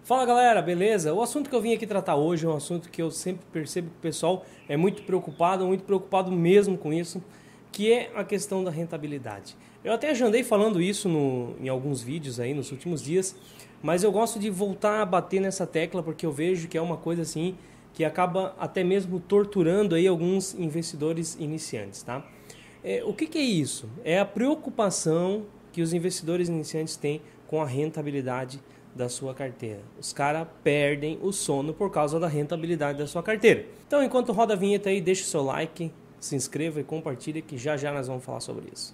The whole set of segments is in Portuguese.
Fala galera, beleza? O assunto que eu vim aqui tratar hoje é um assunto que eu sempre percebo que o pessoal é muito preocupado mesmo com isso, que é a questão da rentabilidade. Eu até já andei falando isso em alguns vídeos aí nos últimos dias, mas eu gosto de voltar a bater nessa tecla porque eu vejo que é uma coisa assim que acaba até mesmo torturando aí alguns investidores iniciantes, tá? O que é isso? É a preocupação que os investidores iniciantes têm com a rentabilidade da sua carteira. Os caras perdem o sono por causa da rentabilidade da sua carteira. Então, enquanto roda a vinheta aí, deixa o seu like, se inscreva e compartilha que já já nós vamos falar sobre isso.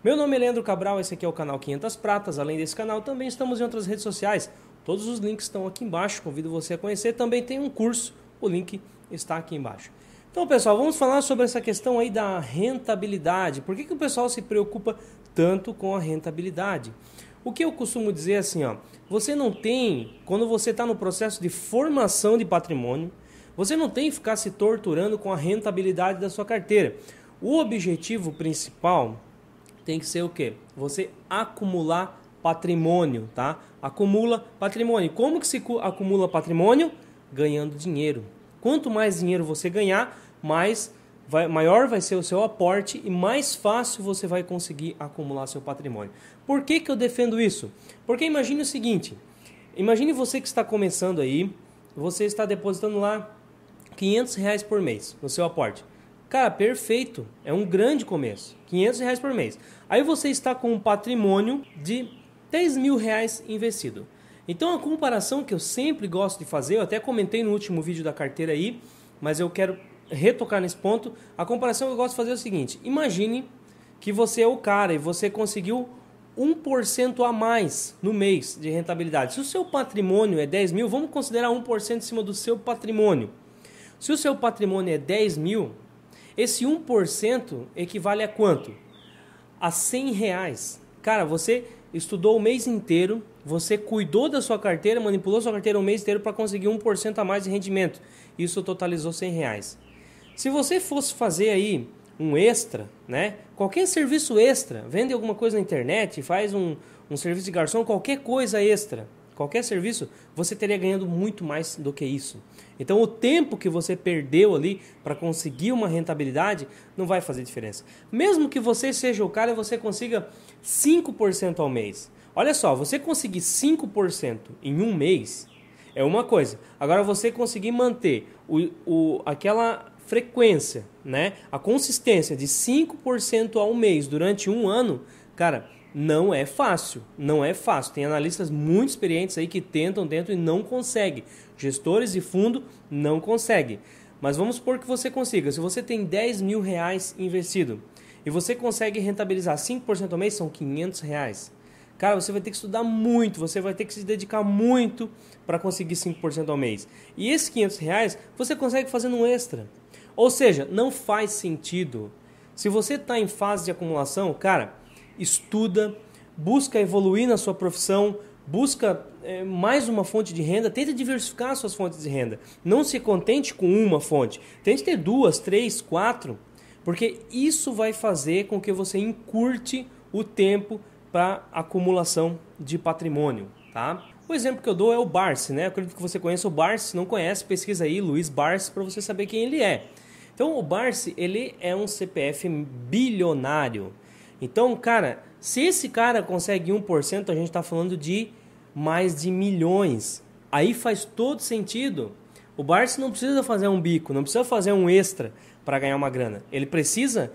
Meu nome é Leandro Cabral, esse aqui é o canal 500 Pratas. Além desse canal, também estamos em outras redes sociais. Todos os links estão aqui embaixo, convido você a conhecer. Também tem um curso, o link está aqui embaixo. Então, pessoal, vamos falar sobre essa questão aí da rentabilidade. Por que o pessoal se preocupa tanto com a rentabilidade? O que eu costumo dizer é assim, ó, você não tem, quando você está no processo de formação de patrimônio, você não tem que ficar se torturando com a rentabilidade da sua carteira. O objetivo principal tem que ser o quê? Você acumular patrimônio, tá? Acumula patrimônio. Como que se acumula patrimônio? Ganhando dinheiro. Quanto mais dinheiro você ganhar, maior vai ser o seu aporte e mais fácil você vai conseguir acumular seu patrimônio. Por que eu defendo isso? Porque imagine o seguinte, imagine você que está começando aí, você está depositando lá R$500 por mês no seu aporte. Cara, perfeito, é um grande começo, R$500 por mês. Aí você está com um patrimônio de R$10.000 investido. Então a comparação que eu sempre gosto de fazer, eu até comentei no último vídeo da carteira aí, mas eu quero retocar nesse ponto. A comparação que eu gosto de fazer é o seguinte, imagine que você é o cara e você conseguiu 1% a mais no mês de rentabilidade. Se o seu patrimônio é 10 mil, vamos considerar 1% em cima do seu patrimônio. Se o seu patrimônio é 10 mil, esse 1% equivale a quanto? A R$100. Cara, você estudou o mês inteiro, você cuidou da sua carteira, manipulou sua carteira o mês inteiro para conseguir 1% a mais de rendimento. Isso totalizou R$100. Se você fosse fazer aí um extra, né? Qualquer serviço extra, vende alguma coisa na internet, faz um serviço de garçom, qualquer coisa extra, qualquer serviço, você teria ganhando muito mais do que isso. Então o tempo que você perdeu ali para conseguir uma rentabilidade não vai fazer diferença. Mesmo que você seja o cara e você consiga 5% ao mês. Olha só, você conseguir 5% em um mês é uma coisa. Agora você conseguir manter aquela frequência, né? A consistência de 5% ao mês durante um ano, cara, não é fácil, não é fácil. Tem analistas muito experientes aí que tentam e não conseguem. Gestores de fundo não conseguem. Mas vamos supor que você consiga. Se você tem R$10.000 investido e você consegue rentabilizar 5% ao mês, são R$500. Cara, você vai ter que estudar muito, você vai ter que se dedicar muito para conseguir 5% ao mês. E esses R$500 você consegue fazer um extra. Ou seja, não faz sentido. Se você está em fase de acumulação, cara, estuda, busca evoluir na sua profissão, busca mais uma fonte de renda, tenta diversificar suas fontes de renda. Não se contente com uma fonte, tente ter 2, 3, 4, porque isso vai fazer com que você encurte o tempo para acumulação de patrimônio, tá? O exemplo que eu dou é o Barsi, né? Eu acredito que você conheça o Barsi, se não conhece, pesquisa aí, Luiz Barsi, para você saber quem ele é. Então o Barsi, ele é um CPF bilionário. Então, cara, se esse cara consegue 1%, a gente está falando de mais de milhões. Aí faz todo sentido. O Barsi não precisa fazer um bico, não precisa fazer um extra para ganhar uma grana. Ele precisa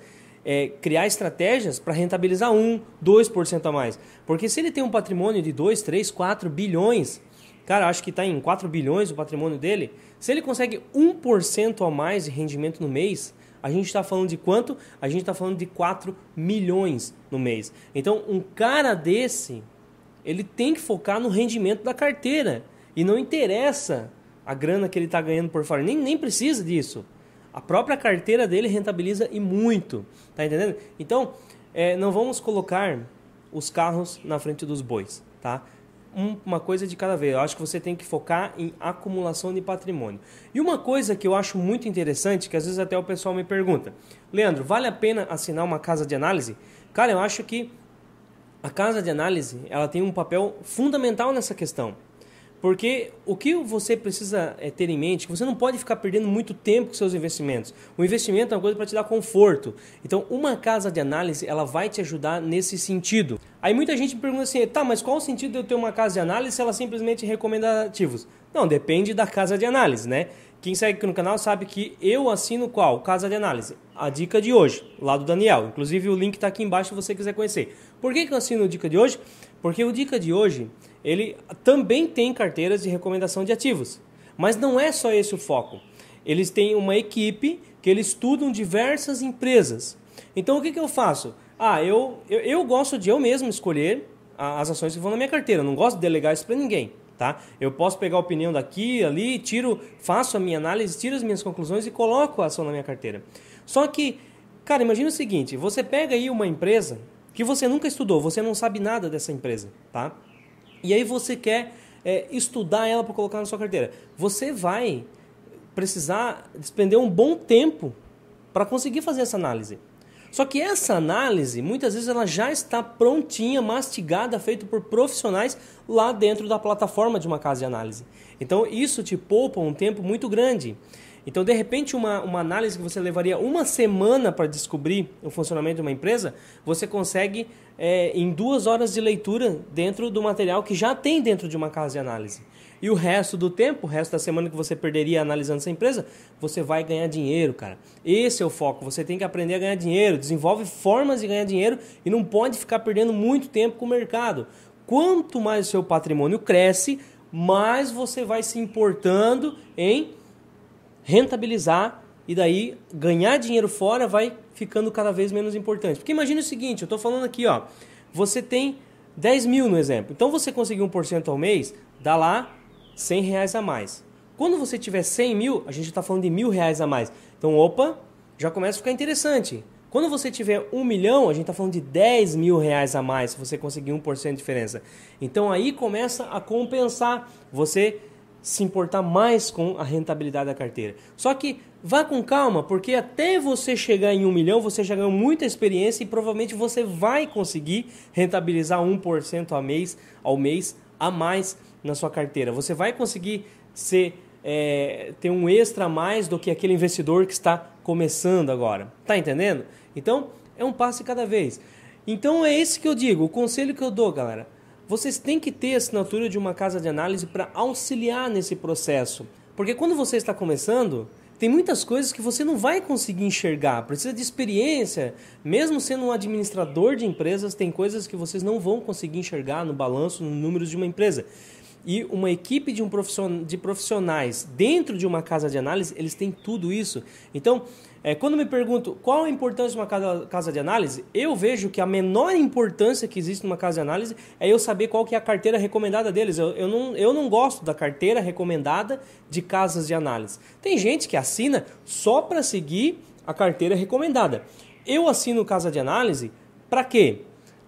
criar estratégias para rentabilizar 2% a mais. Porque se ele tem um patrimônio de 2, 3, 4 bilhões, cara, acho que está em 4 bilhões o patrimônio dele, se ele consegue 1% a mais de rendimento no mês, a gente está falando de quanto? A gente está falando de 4 milhões no mês. Então, um cara desse, ele tem que focar no rendimento da carteira. E não interessa a grana que ele está ganhando por fora. Nem precisa disso. A própria carteira dele rentabiliza e muito. Tá entendendo? Então, não vamos colocar os carros na frente dos bois, tá? Uma coisa de cada vez. Eu acho que você tem que focar em acumulação de patrimônio. E uma coisa que eu acho muito interessante, que às vezes até o pessoal me pergunta, Leandro, vale a pena assinar uma casa de análise? Cara, eu acho que A casa de análise, ela tem um papel fundamental nessa questão. Porque o que você precisa ter em mente é que você não pode ficar perdendo muito tempo com seus investimentos. O investimento é uma coisa para te dar conforto. Então, uma casa de análise, ela vai te ajudar nesse sentido. Aí muita gente me pergunta assim, tá, mas qual o sentido de eu ter uma casa de análise se ela simplesmente recomenda ativos? Não, depende da casa de análise, né? Quem segue aqui no canal sabe que eu assino qual? Casa de análise. A dica de hoje, lá do Daniel. Inclusive o link está aqui embaixo se você quiser conhecer. Por que eu assino a dica de hoje? Porque o dica de hoje, ele também tem carteiras de recomendação de ativos. Mas não é só esse o foco. Eles têm uma equipe que eles estudam diversas empresas. Então o que eu faço? Eu gosto de eu mesmo escolher as ações que vão na minha carteira. Eu não gosto de delegar isso para ninguém. Tá? Eu posso pegar a opinião daqui, ali, faço a minha análise, tiro as minhas conclusões e coloco a ação na minha carteira. Só que, cara, imagina o seguinte, você pega aí uma empresa que você nunca estudou, você não sabe nada dessa empresa, tá? E aí você quer estudar ela para colocar na sua carteira. Você vai precisar despender um bom tempo para conseguir fazer essa análise. Só que essa análise, muitas vezes, ela já está prontinha, mastigada, feita por profissionais lá dentro da plataforma de uma casa de análise. Então, isso te poupa um tempo muito grande. Então, de repente, uma análise que você levaria uma semana para descobrir o funcionamento de uma empresa, você consegue em 2 horas de leitura dentro do material que já tem dentro de uma casa de análise. E o resto do tempo, o resto da semana que você perderia analisando essa empresa, você vai ganhar dinheiro, cara. Esse é o foco. Você tem que aprender a ganhar dinheiro, desenvolve formas de ganhar dinheiro e não pode ficar perdendo muito tempo com o mercado. Quanto mais o seu patrimônio cresce, mais você vai se importando em rentabilizar e daí ganhar dinheiro fora vai ficando cada vez menos importante. Porque imagine o seguinte, eu estou falando aqui, ó, você tem 10 mil no exemplo. Então você conseguir 1% ao mês, dá lá R$100 a mais. Quando você tiver 100 mil, a gente está falando de R$1.000 a mais. Então, opa, já começa a ficar interessante. Quando você tiver 1 milhão, a gente está falando de R$10.000 a mais, se você conseguir 1% de diferença. Então, aí começa a compensar você se importar mais com a rentabilidade da carteira. Só que vá com calma, porque até você chegar em 1 milhão, você já ganhou muita experiência e provavelmente você vai conseguir rentabilizar 1% ao mês a mais na sua carteira. Você vai conseguir ter um extra a mais do que aquele investidor que está começando agora. Tá entendendo? Então, é um passo de cada vez. Então, é esse que eu digo, o conselho que eu dou, galera. Vocês têm que ter a assinatura de uma casa de análise para auxiliar nesse processo. Porque quando você está começando, tem muitas coisas que você não vai conseguir enxergar. Precisa de experiência. Mesmo sendo um administrador de empresas, tem coisas que vocês não vão conseguir enxergar no balanço, no números de uma empresa. E uma equipe de profissionais dentro de uma casa de análise, eles têm tudo isso. Então, quando me pergunto qual a importância de uma casa de análise, eu vejo que a menor importância que existe numa casa de análise é eu saber qual que é a carteira recomendada deles. Eu não gosto da carteira recomendada de casas de análise. Tem gente que assina só para seguir a carteira recomendada. Eu assino casa de análise para quê?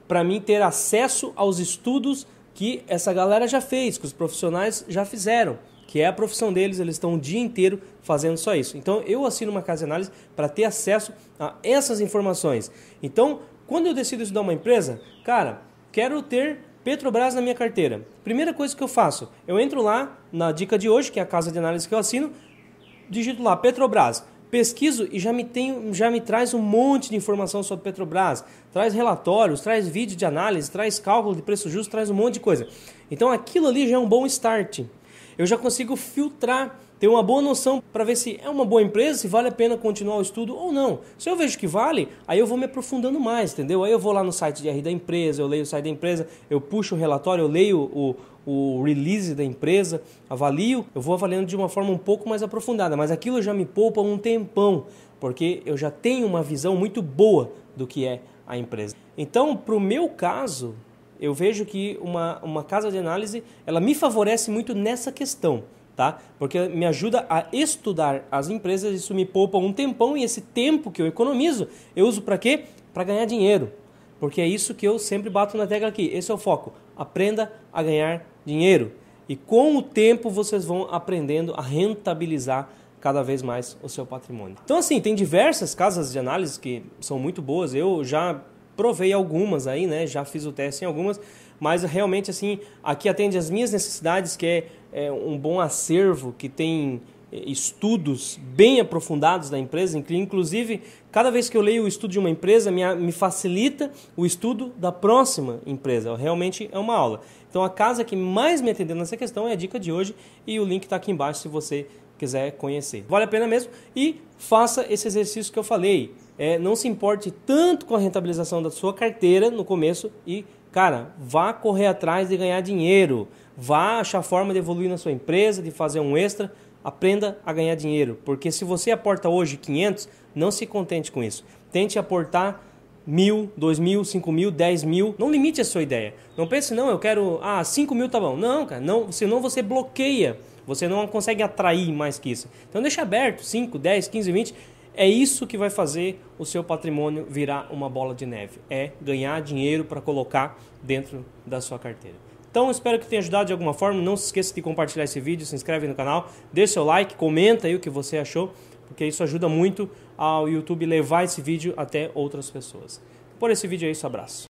Para mim ter acesso aos estudos que essa galera já fez, que os profissionais já fizeram, que é a profissão deles, eles estão o dia inteiro fazendo só isso. Então, eu assino uma casa de análise para ter acesso a essas informações. Então, quando eu decido estudar uma empresa, cara, quero ter Petrobras na minha carteira. Primeira coisa que eu faço, eu entro lá na dica de hoje, que é a casa de análise que eu assino, digito lá Petrobras. Pesquiso e já me traz um monte de informação sobre Petrobras, traz relatórios, traz vídeo de análise, traz cálculo de preço justo, traz um monte de coisa. Então aquilo ali já é um bom start. Eu já consigo filtrar, ter uma boa noção para ver se é uma boa empresa, se vale a pena continuar o estudo ou não. Se eu vejo que vale, aí eu vou me aprofundando mais, entendeu? Aí eu vou lá no site de RI da empresa, eu leio o site da empresa, eu puxo o relatório, eu leio o release da empresa, avalio, eu vou avaliando de uma forma um pouco mais aprofundada, mas aquilo já me poupa um tempão, porque eu já tenho uma visão muito boa do que é a empresa. Então, para o meu caso, eu vejo que uma casa de análise, ela me favorece muito nessa questão, tá? Porque me ajuda a estudar as empresas, isso me poupa um tempão e esse tempo que eu economizo, eu uso para quê? Para ganhar dinheiro. Porque é isso que eu sempre bato na tecla aqui. Esse é o foco. Aprenda a ganhar dinheiro. E com o tempo vocês vão aprendendo a rentabilizar cada vez mais o seu patrimônio. Então assim, tem diversas casas de análise que são muito boas. Eu já provei algumas aí, né? Já fiz o teste em algumas, mas realmente assim, aqui atende as minhas necessidades, que é um bom acervo, que tem estudos bem aprofundados da empresa, inclusive cada vez que eu leio o estudo de uma empresa me facilita o estudo da próxima empresa, realmente é uma aula. Então a casa que mais me atendeu nessa questão é a dica de hoje e o link está aqui embaixo se você quiser conhecer. Vale a pena mesmo e faça esse exercício que eu falei, não se importe tanto com a rentabilização da sua carteira no começo e, cara, vá correr atrás de ganhar dinheiro, vá achar forma de evoluir na sua empresa, de fazer um extra. Aprenda a ganhar dinheiro, porque se você aporta hoje 500, não se contente com isso. Tente aportar 1.000, 2.000, 5.000, 10.000. Não limite a sua ideia. Não pense, não, eu quero 5.000 tá bom. Não, cara, não, senão você bloqueia. Você não consegue atrair mais que isso. Então deixa aberto, 5, 10, 15, 20. É isso que vai fazer o seu patrimônio virar uma bola de neve. É ganhar dinheiro para colocar dentro da sua carteira. Então, espero que tenha ajudado de alguma forma. Não se esqueça de compartilhar esse vídeo, se inscreve no canal, deixa seu like, comenta aí o que você achou, porque isso ajuda muito ao YouTube levar esse vídeo até outras pessoas. Por esse vídeo é isso, abraço.